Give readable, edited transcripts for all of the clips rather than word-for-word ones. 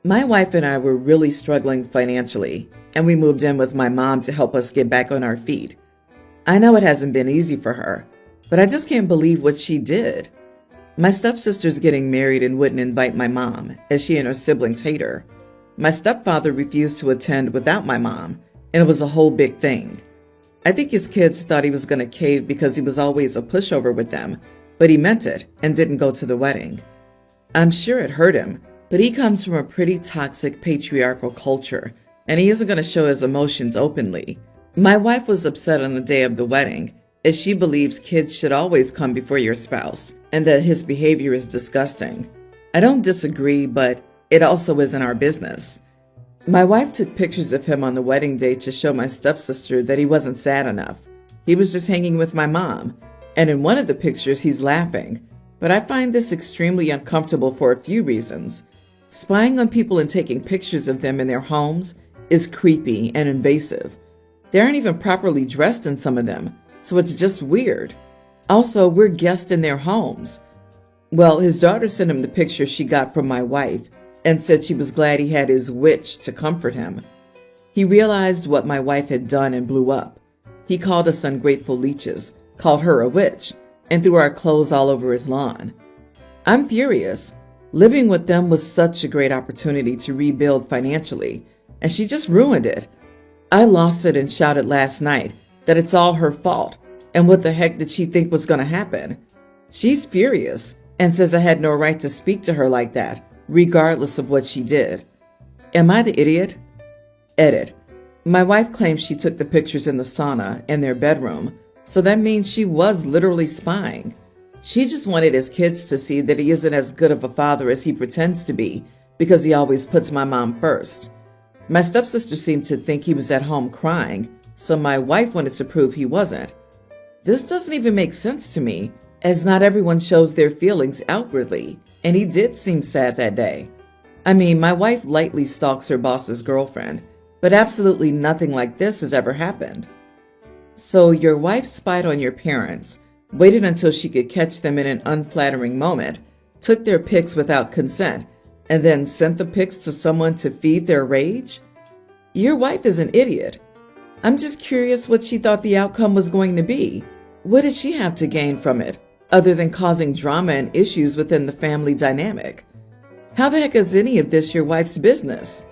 My wife and I were really struggling financially, and we moved in with my mom to help us get back on our feet. I know it hasn't been easy for her, but I just can't believe what she did. My stepsister's getting married and wouldn't invite my mom, as she and her siblings hate her. My stepfather refused to attend without my mom, and it was a whole big thing. I think his kids thought he was going to cave because he was always a pushover with them, but he meant it and didn't go to the wedding. I'm sure it hurt him, but he comes from a pretty toxic patriarchal culture, and he isn't going to show his emotions openly. My wife was upset on the day of the wedding, as she believes kids should always come before your spouse, and that his behavior is disgusting. I don't disagree, but it also isn't our business. My wife took pictures of him on the wedding day to show my stepsister that he wasn't sad enough. He was just hanging with my mom, and in one of the pictures he's laughing. But I find this extremely uncomfortable for a few reasons. Spying on people and taking pictures of them in their homes is creepy and invasive. They aren't even properly dressed in some of them, so it's just weird. Also, we're guests in their homes. Well, his daughter sent him the picture she got from my wife and said she was glad he had his witch to comfort him. He realized what my wife had done and blew up. He called us ungrateful leeches, called her a witch, and threw our clothes all over his lawn. I'm furious. Living with them was such a great opportunity to rebuild financially, and she just ruined it. I lost it and shouted last night that it's all her fault, and what the heck did she think was going to happen? She's furious and says I had no right to speak to her like that, regardless of what she did. Am I the idiot? Edit. My wife claims she took the pictures in the sauna in their bedroom, so that means she was literally spying. She just wanted his kids to see that he isn't as good of a father as he pretends to be because he always puts my mom first. My stepsister seemed to think he was at home crying, so my wife wanted to prove he wasn't. This doesn't even make sense to me, as not everyone shows their feelings outwardly, and he did seem sad that day. I mean, my wife lightly stalks her boss's girlfriend, but absolutely nothing like this has ever happened. So your wife spied on your parents, waited until she could catch them in an unflattering moment, took their pics without consent, and then sent the pics to someone to feed their rage? Your wife is an idiot. I'm just curious what she thought the outcome was going to be. What did she have to gain from it, other than causing drama and issues within the family dynamic? How the heck is any of this your wife's business?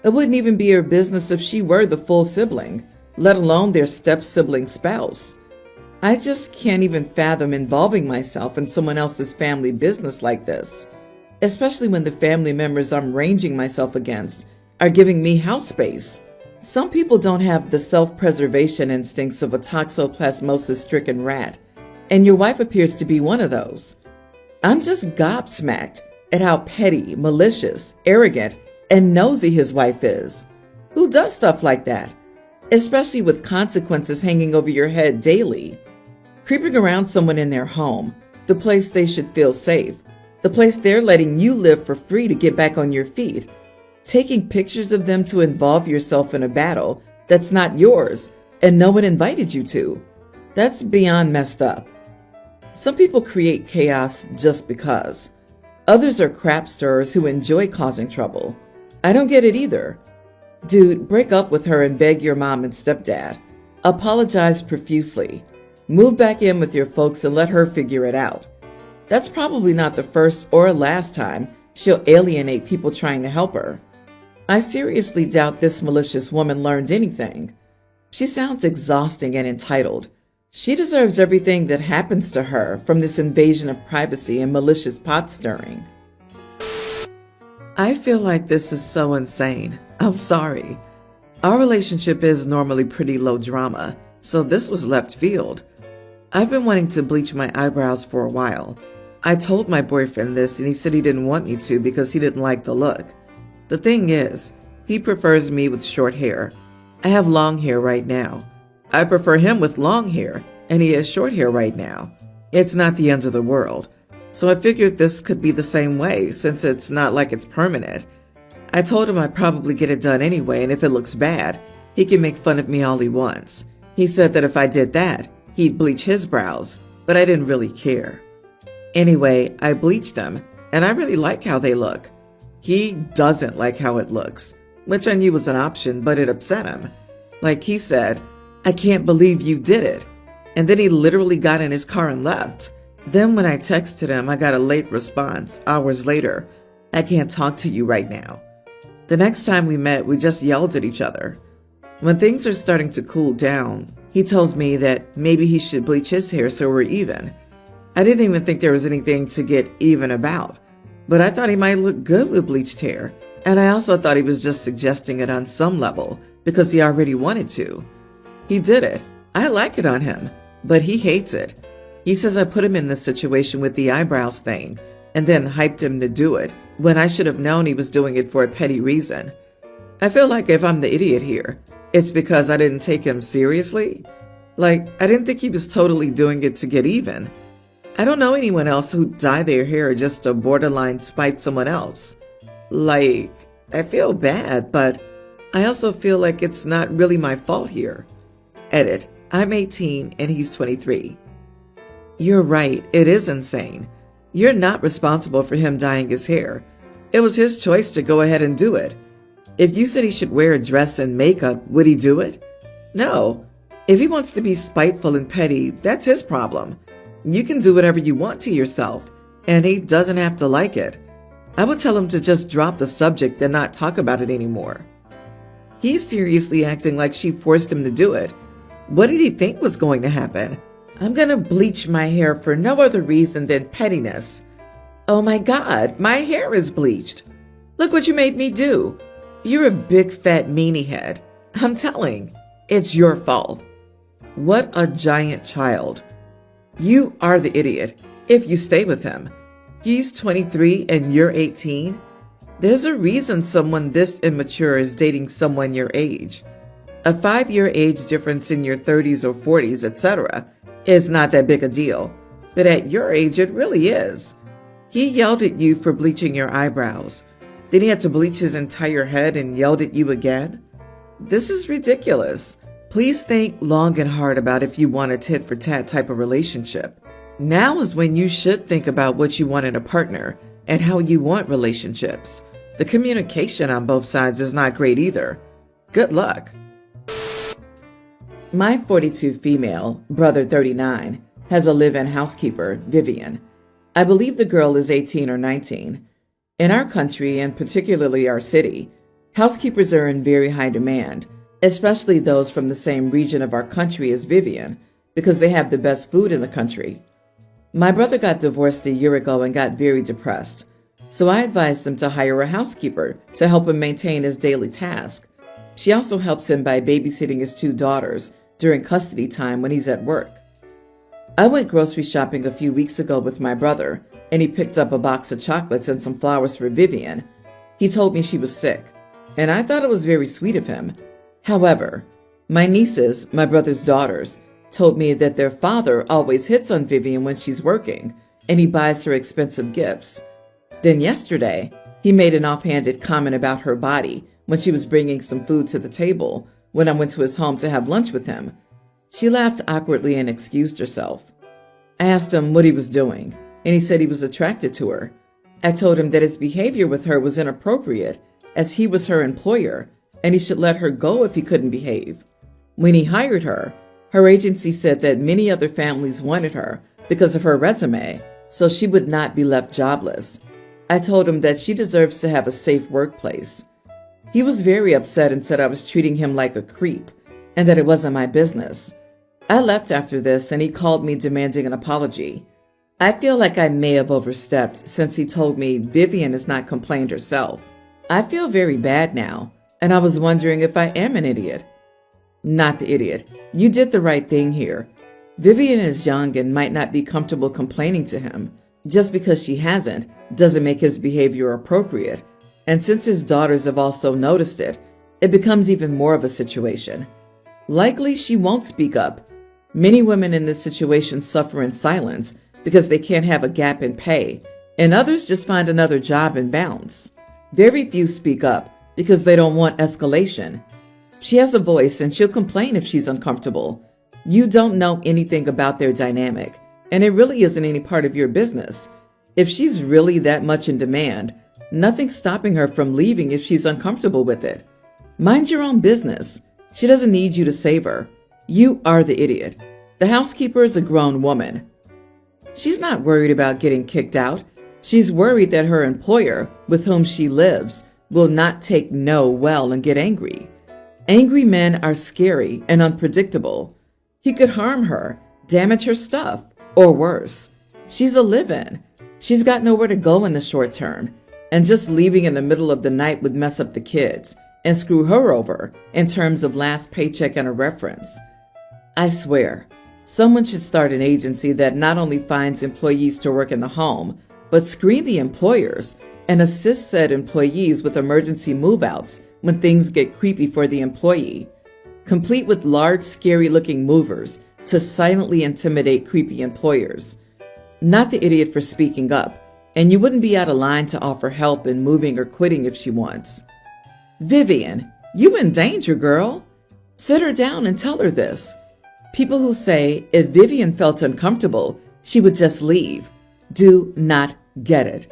It wouldn't even be her business if she were the full sibling, let alone their step-sibling spouse. I just can't even fathom involving myself in someone else's family business like this, especially when the family members I'm ranging myself against are giving me house space. Some people don't have the self-preservation instincts of a toxoplasmosis-stricken rat, and your wife appears to be one of those. I'm just gobsmacked at how petty, malicious, arrogant, and nosy his wife is. Who does stuff like that? Especially with consequences hanging over your head daily. Creeping around someone in their home, the place they should feel safe, the place they're letting you live for free to get back on your feet. Taking pictures of them to involve yourself in a battle that's not yours and no one invited you to. That's beyond messed up. Some people create chaos just because. Others are crap stirrers who enjoy causing trouble. I don't get it either. Dude, break up with her and beg your mom and stepdad. Apologize profusely. Move back in with your folks and let her figure it out. That's probably not the first or last time she'll alienate people trying to help her. I seriously doubt this malicious woman learned anything. She sounds exhausting and entitled. She deserves everything that happens to her from this invasion of privacy and malicious pot stirring. I feel like this is so insane. I'm sorry. Our relationship is normally pretty low drama, so this was left field. I've been wanting to bleach my eyebrows for a while. I told my boyfriend this and he said he didn't want me to because he didn't like the look. The thing is, he prefers me with short hair. I have long hair right now. I prefer him with long hair, and he has short hair right now. It's not the end of the world. So I figured this could be the same way, since it's not like it's permanent. I told him I'd probably get it done anyway, and if it looks bad, he can make fun of me all he wants. He said that if I did that, he'd bleach his brows, but I didn't really care. Anyway, I bleached them, and I really like how they look. He doesn't like how it looks, which I knew was an option, but it upset him. Like he said, "I can't believe you did it." And then he literally got in his car and left. Then when I texted him, I got a late response, hours later. "I can't talk to you right now." The next time we met, we just yelled at each other. When things are starting to cool down, he tells me that maybe he should bleach his hair so we're even. I didn't even think there was anything to get even about, but I thought he might look good with bleached hair. And I also thought he was just suggesting it on some level because he already wanted to. He did it. I like it on him, but he hates it. He says I put him in this situation with the eyebrows thing and then hyped him to do it when I should have known he was doing it for a petty reason. I feel like if I'm the idiot here, it's because I didn't take him seriously. Like, I didn't think he was totally doing it to get even. I don't know anyone else who dye their hair just to borderline spite someone else. Like, I feel bad, but I also feel like it's not really my fault here. Edit. I'm 18 and he's 23. You're right, it is insane. You're not responsible for him dyeing his hair. It was his choice to go ahead and do it. If you said he should wear a dress and makeup, would he do it? No. If he wants to be spiteful and petty, that's his problem. You can do whatever you want to yourself, and he doesn't have to like it. I would tell him to just drop the subject and not talk about it anymore. He's seriously acting like she forced him to do it. What did he think was going to happen? I'm gonna bleach my hair for no other reason than pettiness. Oh my God, my hair is bleached. Look what you made me do. You're a big fat meanie head. I'm telling, it's your fault. What a giant child. You are the idiot if you stay with him. He's 23 and you're 18. There's a reason someone this immature is dating someone your age. A 5-year age difference in your 30s or 40s, etc. is not that big a deal, but at your age it really is. He yelled at you for bleaching your eyebrows. Then he had to bleach his entire head and yelled at you again? This is ridiculous. Please think long and hard about if you want a tit-for-tat type of relationship. Now is when you should think about what you want in a partner and how you want relationships. The communication on both sides is not great either. Good luck. My 42 female, brother 39, has a live-in housekeeper, Vivian. I believe the girl is 18 or 19. In our country, and particularly our city, housekeepers are in very high demand, especially those from the same region of our country as Vivian, because they have the best food in the country. My brother got divorced a year ago and got very depressed, so I advised him to hire a housekeeper to help him maintain his daily task. She also helps him by babysitting his 2 daughters during custody time when he's at work. I went grocery shopping a few weeks ago with my brother, and he picked up a box of chocolates and some flowers for Vivian. He told me she was sick, and I thought it was very sweet of him. However, my nieces, my brother's daughters, told me that their father always hits on Vivian when she's working, and he buys her expensive gifts. Then yesterday, he made an offhanded comment about her body when she was bringing some food to the table when I went to his home to have lunch with him. She laughed awkwardly and excused herself. I asked him what he was doing, and he said he was attracted to her. I told him that his behavior with her was inappropriate, as he was her employer, and he should let her go if he couldn't behave. When he hired her, her agency said that many other families wanted her because of her resume, so she would not be left jobless. I told him that she deserves to have a safe workplace. He was very upset and said I was treating him like a creep and that it wasn't my business. I left after this and he called me demanding an apology. I feel like I may have overstepped since he told me Vivian has not complained herself. I feel very bad now, and I was wondering if I am an idiot. Not the idiot. You did the right thing here. Vivian is young and might not be comfortable complaining to him. Just because she hasn't doesn't make his behavior appropriate. And since his daughters have also noticed it, it becomes even more of a situation. Likely she won't speak up. Many women in this situation suffer in silence because they can't have a gap in pay, and others just find another job and bounce. Very few speak up because they don't want escalation. She has a voice and she'll complain if she's uncomfortable. You don't know anything about their dynamic, and it really isn't any part of your business. If she's really that much in demand, Nothing's stopping her from leaving if she's uncomfortable with it. Mind your own business. She doesn't need you to save her. You are the idiot. The housekeeper is a grown woman. She's not worried about getting kicked out. She's worried that her employer, with whom she lives, will not take no well and get angry. Angry men are scary and unpredictable. He could harm her, damage her stuff, or worse. She's a live-in. She's got nowhere to go in the short term, and just leaving in the middle of the night would mess up the kids and screw her over in terms of last paycheck and a reference. I swear, someone should start an agency that not only finds employees to work in the home, but screen the employers and assist said employees with emergency move-outs when things get creepy for the employee, complete with large, scary-looking movers to silently intimidate creepy employers. Not the idiot for speaking up, and you wouldn't be out of line to offer help in moving or quitting if she wants. Vivian, you in danger, girl. Sit her down and tell her this. People who say if Vivian felt uncomfortable, she would just leave, do not get it.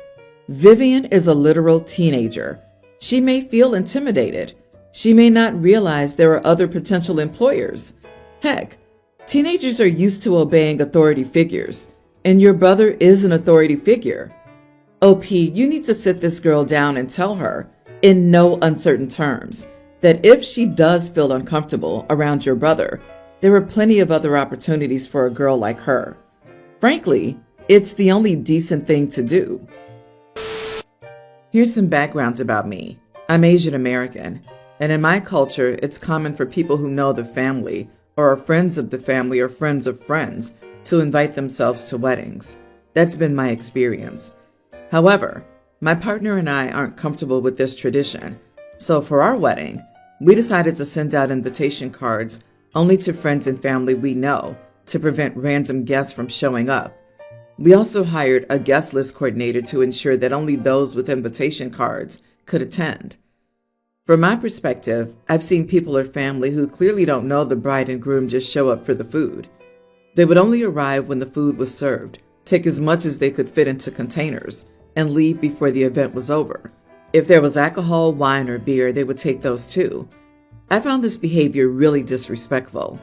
Vivian is a literal teenager. She may feel intimidated. She may not realize there are other potential employers. Heck, teenagers are used to obeying authority figures, and your brother is an authority figure. OP, you need to sit this girl down and tell her, in no uncertain terms, that if she does feel uncomfortable around your brother, there are plenty of other opportunities for a girl like her. Frankly, it's the only decent thing to do. Here's some background about me. I'm Asian American, and in my culture, it's common for people who know the family or are friends of the family or friends of friends to invite themselves to weddings. That's been my experience. However, my partner and I aren't comfortable with this tradition, so for our wedding, we decided to send out invitation cards only to friends and family we know to prevent random guests from showing up. We also hired a guest list coordinator to ensure that only those with invitation cards could attend. From my perspective, I've seen people or family who clearly don't know the bride and groom just show up for the food. They would only arrive when the food was served, take as much as they could fit into containers, and leave before the event was over. If there was alcohol, wine, or beer, they would take those too. I found this behavior really disrespectful.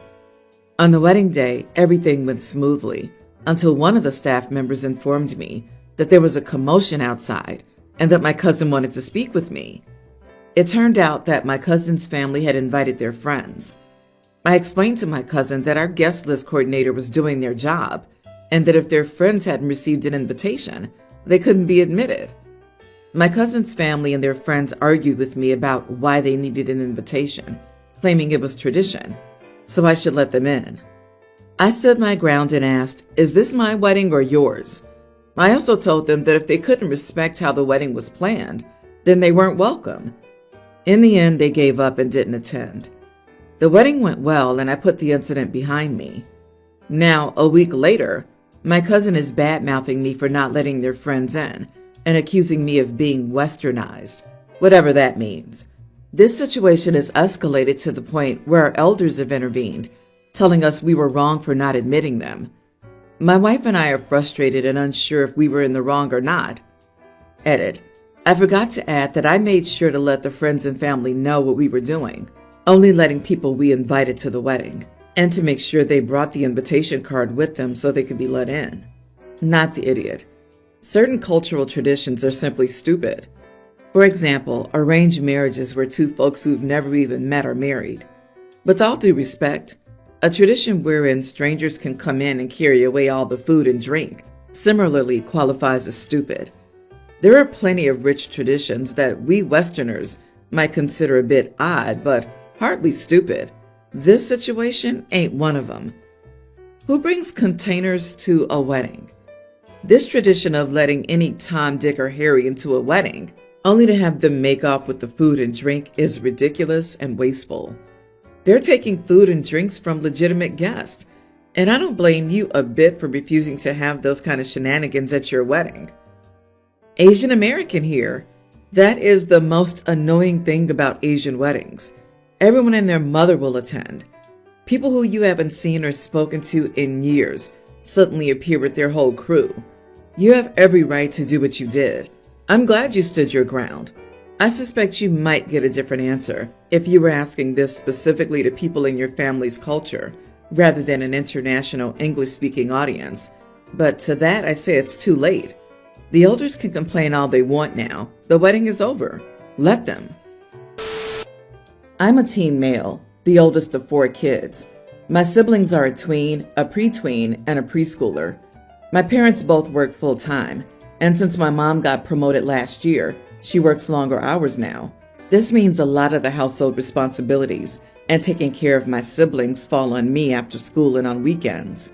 On the wedding day, everything went smoothly until one of the staff members informed me that there was a commotion outside and that my cousin wanted to speak with me. It turned out that my cousin's family had invited their friends. I explained to my cousin that our guest list coordinator was doing their job and that if their friends hadn't received an invitation, they couldn't be admitted. My cousin's family and their friends argued with me about why they needed an invitation, claiming it was tradition, so I should let them in. I stood my ground and asked, "Is this my wedding or yours?" I also told them that if they couldn't respect how the wedding was planned, then they weren't welcome. In the end, they gave up and didn't attend. The wedding went well, and I put the incident behind me. Now, a week later, my cousin is bad-mouthing me for not letting their friends in and accusing me of being westernized, whatever that means. This situation has escalated to the point where our elders have intervened, telling us we were wrong for not admitting them. My wife and I are frustrated and unsure if we were in the wrong or not. Edit. I forgot to add that I made sure to let the friends and family know what we were doing, only letting people we invited to the wedding, and to make sure they brought the invitation card with them so they could be let in. Not the idiot. Certain cultural traditions are simply stupid. For example, arranged marriages where two folks who've never even met are married. With all due respect, a tradition wherein strangers can come in and carry away all the food and drink similarly qualifies as stupid. There are plenty of rich traditions that we Westerners might consider a bit odd, but hardly stupid. This situation ain't one of them. Who brings containers to a wedding? This tradition of letting any Tom, Dick, or Harry into a wedding, only to have them make off with the food and drink, is ridiculous and wasteful. They're taking food and drinks from legitimate guests, and I don't blame you a bit for refusing to have those kind of shenanigans at your wedding. Asian American here. That is the most annoying thing about Asian weddings. Everyone and their mother will attend. People who you haven't seen or spoken to in years suddenly appear with their whole crew. You have every right to do what you did. I'm glad you stood your ground. I suspect you might get a different answer if you were asking this specifically to people in your family's culture rather than an international English-speaking audience. But to that, I say it's too late. The elders can complain all they want now. The wedding is over. Let them. I'm a teen male, the oldest of 4 kids. My siblings are a tween, a pre-tween, and a preschooler. My parents both work full-time, and since my mom got promoted last year, she works longer hours now. This means a lot of the household responsibilities and taking care of my siblings fall on me after school and on weekends.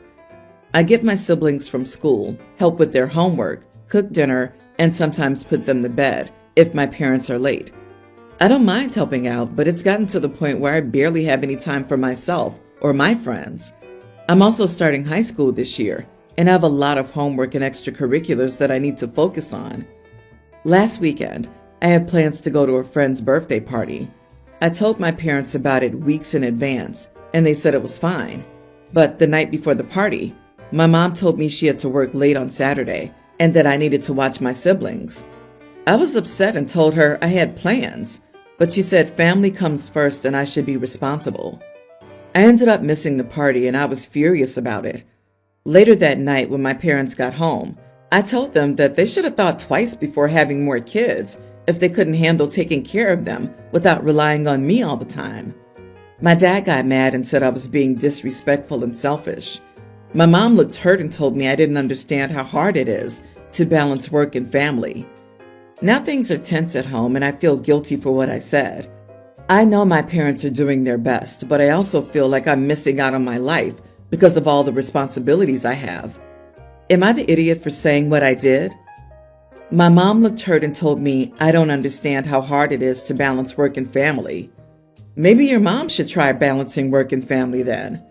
I get my siblings from school, help with their homework, cook dinner, and sometimes put them to bed if my parents are late. I don't mind helping out, but it's gotten to the point where I barely have any time for myself or my friends. I'm also starting high school this year, and I have a lot of homework and extracurriculars that I need to focus on. Last weekend, I had plans to go to a friend's birthday party. I told my parents about it weeks in advance, and they said it was fine. But the night before the party, my mom told me she had to work late on Saturday and that I needed to watch my siblings. I was upset and told her I had plans, but she said family comes first and I should be responsible. I ended up missing the party and I was furious about it. Later that night, when my parents got home, I told them that they should have thought twice before having more kids if they couldn't handle taking care of them without relying on me all the time. My dad got mad and said I was being disrespectful and selfish. My mom looked hurt and told me I didn't understand how hard it is to balance work and family. Now things are tense at home and I feel guilty for what I said. I know my parents are doing their best, but I also feel like I'm missing out on my life because of all the responsibilities I have. Am I the idiot for saying what I did? My mom looked hurt and told me I don't understand how hard it is to balance work and family. Maybe your mom should try balancing work and family then.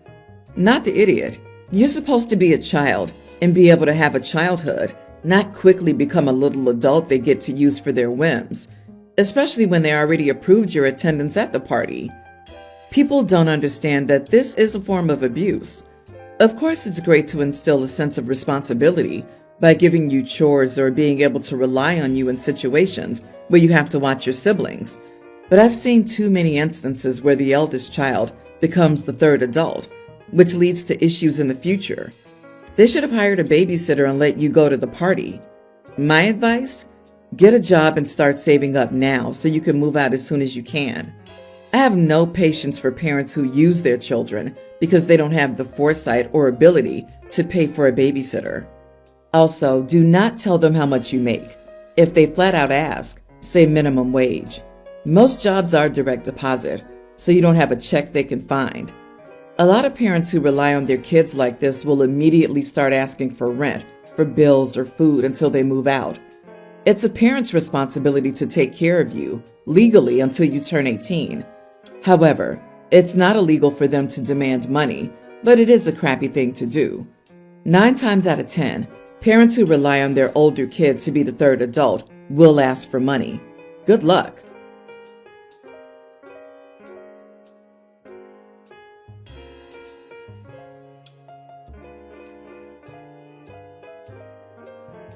Not the idiot. You're supposed to be a child and be able to have a childhood, not quickly become a little adult they get to use for their whims, especially when they already approved your attendance at the party. People don't understand that this is a form of abuse. Of course, it's great to instill a sense of responsibility by giving you chores or being able to rely on you in situations where you have to watch your siblings. But I've seen too many instances where the eldest child becomes the third adult, which leads to issues in the future. They should have hired a babysitter and let you go to the party. My advice? Get a job and start saving up now so you can move out as soon as you can. I have no patience for parents who use their children because they don't have the foresight or ability to pay for a babysitter. Also, do not tell them how much you make. If they flat out ask, say minimum wage. Most jobs are direct deposit, so you don't have a check they can find. A lot of parents who rely on their kids like this will immediately start asking for rent, for bills, or food until they move out. It's a parent's responsibility to take care of you, legally until you turn 18. However, it's not illegal for them to demand money, but it is a crappy thing to do. 9 times out of 10, parents who rely on their older kid to be the third adult will ask for money. Good luck.